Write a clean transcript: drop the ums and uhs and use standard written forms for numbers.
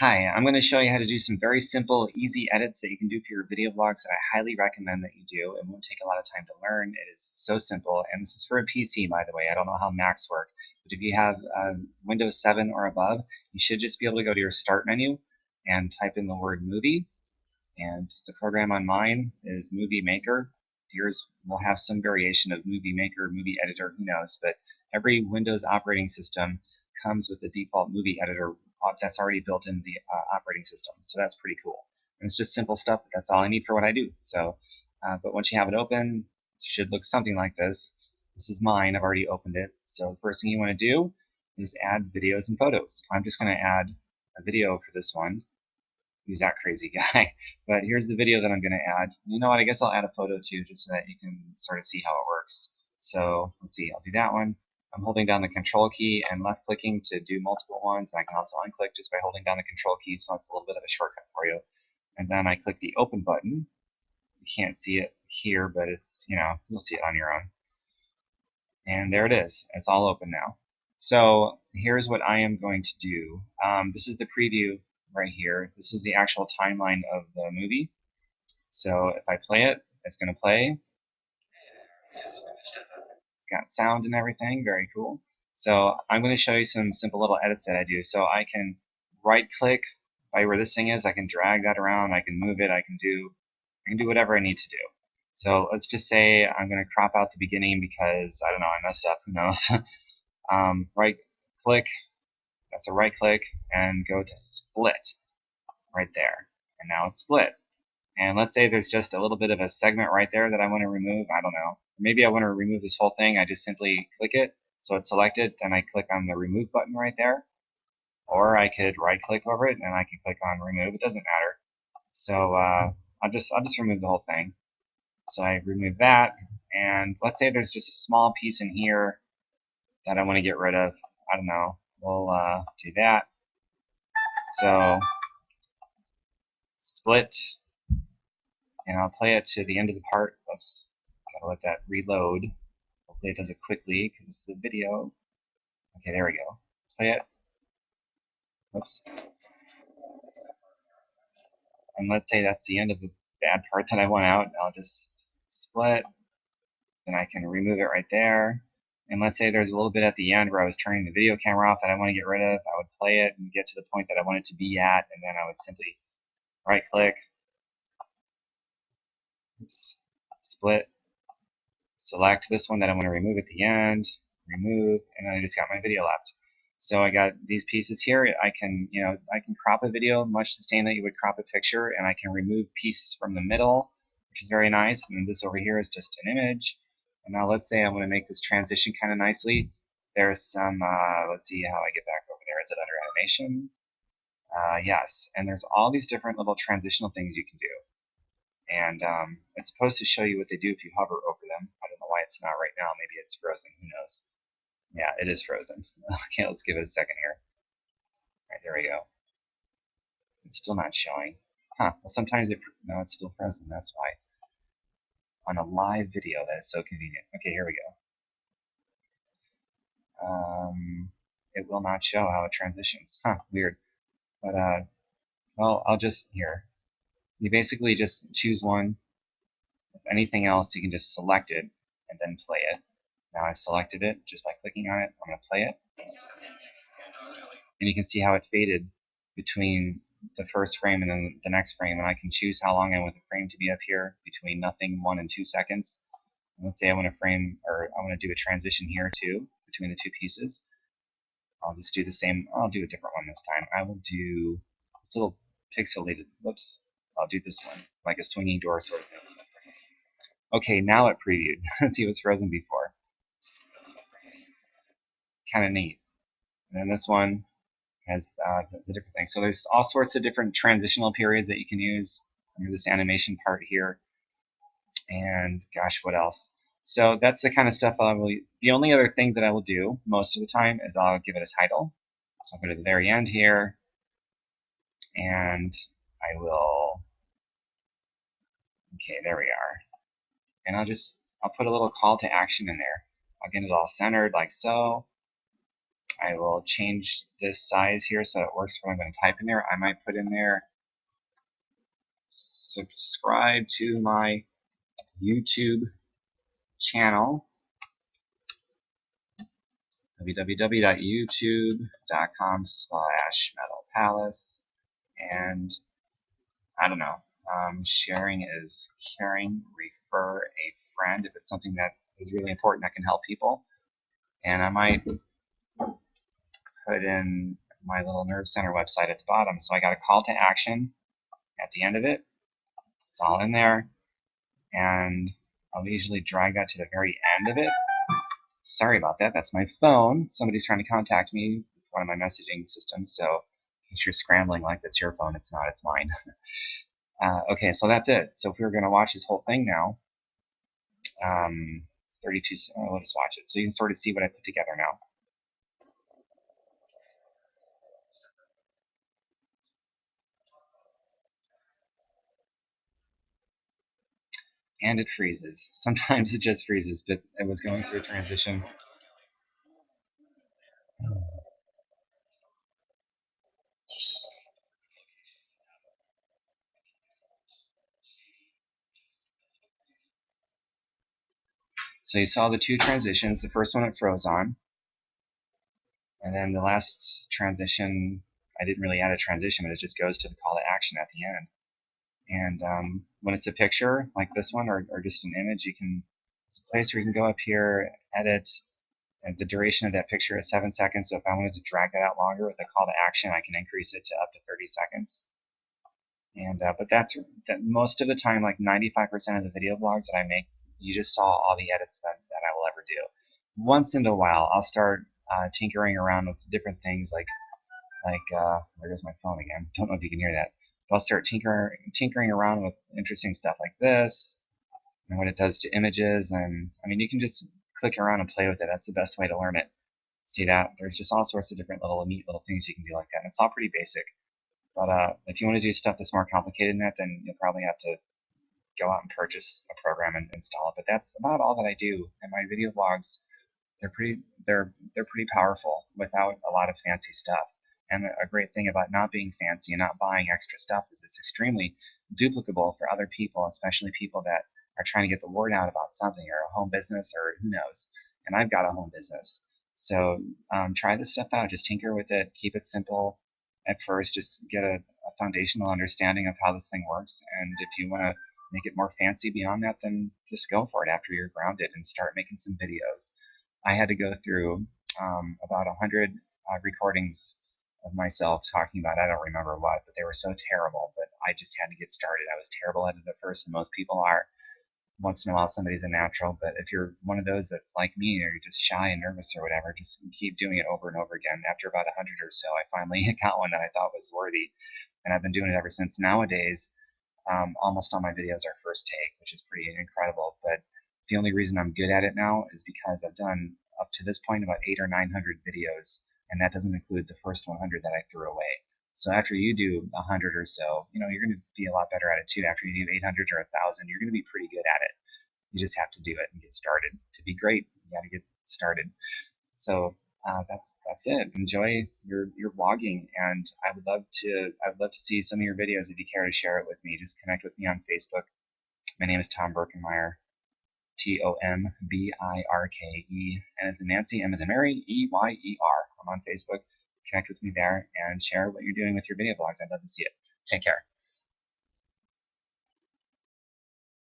Hi, I'm going to show you how to do some very simple, easy edits that you can do for your video blogs that I highly recommend that you do. It won't take a lot of time to learn. It is so simple, and this is for a PC, by the way. I don't know how Macs work, but if you have Windows 7 or above, you should just be able to go to your Start menu and type in the word Movie, and the program on mine is Movie Maker. Yours will have some variation of Movie Maker, Movie Editor, who knows, but every Windows operating system comes with a default movie editor that's already built in the operating system. So that's pretty cool. And it's just simple stuff, but that's all I need for what I do. So, but once you have it open, it should look something like this. This is mine. I've already opened it. So the first thing you want to do is add videos and photos. I'm just going to add a video for this one. Who's that crazy guy? But here's the video that I'm going to add. You know what? I guess I'll add a photo too, just so that you can sort of see how it works. So let's see. I'll do that one. I'm holding down the control key and left clicking to do multiple ones. I can also unclick just by holding down the control key, so that's a little bit of a shortcut for you. And then I click the open button. You can't see it here, but it's, you'll see it on your own. And there it is. It's all open now. So here's what I am going to do. This is the preview right here. This is the actual timeline of the movie. So if I play it, it's going to play. It's got sound and everything, very cool. So I'm going to show you some simple little edits that I do. So I can right click by where this thing is, I can drag that around, I can move it, I can do whatever I need to do. So let's just say I'm going to crop out the beginning because, I don't know, I messed up, who knows. Right click, that's a right click, and go to split right there. And now it's split. And let's say there's just a little bit of a segment right there that I want to remove. I don't know. Maybe I want to remove this whole thing. I just simply click it. So it's selected. Then I click on the remove button right there. Or I could right click over it and I can click on remove. It doesn't matter. So I'll just remove the whole thing. So I remove that. And let's say there's just a small piece in here that I want to get rid of. I don't know. We'll do that. So split. And I'll play it to the end of the part. Oops, gotta let that reload. Hopefully it does it quickly because this is a video. Okay, there we go. Play it. Whoops. And let's say that's the end of the bad part that I want out. I'll just split. Then I can remove it right there. And let's say there's a little bit at the end where I was turning the video camera off that I want to get rid of. I would play it and get to the point that I want it to be at, and then I would simply right click. Oops. Split. Select this one that I want to remove at the end, remove, and then I just got my video left. So I got these pieces here. I can crop a video much the same that you would crop a picture, and I can remove pieces from the middle, which is very nice. And this over here is just an image. And now let's say I want to make this transition kind of nicely. There's some, let's see how I get back over there. Is it under animation? Yes. And there's all these different little transitional things you can do. And it's supposed to show you what they do if you hover over them. I don't know why it's not right now. Maybe it's frozen. Who knows? Yeah, it is frozen. Okay, let's give it a second here. All right, there we go. It's still not showing. Huh. Well, sometimes no, it's still frozen. That's why. On a live video, that is so convenient. Okay, here we go. It will not show how it transitions. Huh, weird. But, well, I'll just, here. You basically just choose one. If anything else, you can just select it and then play it. Now I've selected it just by clicking on it. I'm going to play it. And you can see how it faded between the first frame and then the next frame. And I can choose how long I want the frame to be up here, between nothing, 1 and 2 seconds. And let's say I want to frame, or I want to do a transition here too, between the two pieces. I'll just do the same. I'll do a different one this time. I will do this little pixelated, whoops. I'll do this one, like a swinging door sort of thing. Okay, now it previewed. See, it was frozen before. Kind of neat. And then this one has the different things. So there's all sorts of different transitional periods that you can use under this animation part here. And gosh, what else? So that's the kind of stuff I will. The only other thing that I will do most of the time is I'll give it a title. So I'll go to the very end here, and I will. Okay, there we are. And I'll put a little call to action in there. I'll get it all centered like so. I will change this size here so it works for what I'm going to type in there. I might put in there, subscribe to my YouTube channel, www.youtube.com/metalpalace, and I don't know, sharing is caring, refer a friend if it's something that is really important that can help people. And I might put in my little nerve center website at the bottom. So I got a call to action at the end of it. It's all in there. And I'll usually drag that to the very end of it. Sorry about that. That's my phone. Somebody's trying to contact me with one of my messaging systems. So in case you're scrambling like that's your phone, it's not, it's mine. Okay, so that's it. So if we were going to watch this whole thing now, it's 32. We'll just watch it. So you can sort of see what I put together now. And it freezes. Sometimes it just freezes, but it was going through a transition. So you saw the two transitions. The first one it froze on, and then the last transition, I didn't really add a transition, but it just goes to the call to action at the end. And when it's a picture like this one, or just an image, it's a place where you can go up here, edit, and the duration of that picture is 7 seconds. So if I wanted to drag that out longer with a call to action, I can increase it to up to 30 seconds. And but that's that most of the time, like 95% of the video blogs that I make, you just saw all the edits that I will ever do. Once in a while, I'll start tinkering around with different things like there goes my phone again. Don't know if you can hear that. But I'll start tinkering around with interesting stuff like this and what it does to images. And I mean, you can just click around and play with it. That's the best way to learn it. See that? There's just all sorts of different little neat little things you can do like that. And it's all pretty basic. But if you want to do stuff that's more complicated than that, then you'll probably have to go out and purchase a program and install it. But that's about all that I do. And my video blogs, they're pretty powerful without a lot of fancy stuff. And a great thing about not being fancy and not buying extra stuff is it's extremely duplicable for other people, especially people that are trying to get the word out about something, or a home business, or who knows. And I've got a home business. So try this stuff out. Just tinker with it. Keep it simple at first. Just get a foundational understanding of how this thing works. And if you want to make it more fancy beyond that, then just go for it after you're grounded and start making some videos. I had to go through about 100 recordings of myself talking about, I don't remember what, but they were so terrible, but I just had to get started. I was terrible at it at first, and most people are. Once in a while somebody's a natural, but if you're one of those that's like me, or you're just shy and nervous or whatever, just keep doing it over and over again. After about 100 or so, I finally got one that I thought was worthy, and I've been doing it ever since. Nowadays, almost all my videos are first take, which is pretty incredible, but the only reason I'm good at it now is because I've done up to this point about 800 or 900 videos, and that doesn't include the first 100 that I threw away. So after you do 100 or so, you're going to be a lot better at it too. After you do 800 or 1,000, you're going to be pretty good at it. You just have to do it and get started. To be great, you got to get started. So that's it. Enjoy your vlogging, and I would love to see some of your videos if you care to share it with me. Just connect with me on Facebook. My name is Tom Birkenmeyer. TOMBIRKE, N as in Nancy, M as in Mary, EYER. I'm on Facebook. Connect with me there and share what you're doing with your video blogs. I'd love to see it. Take care.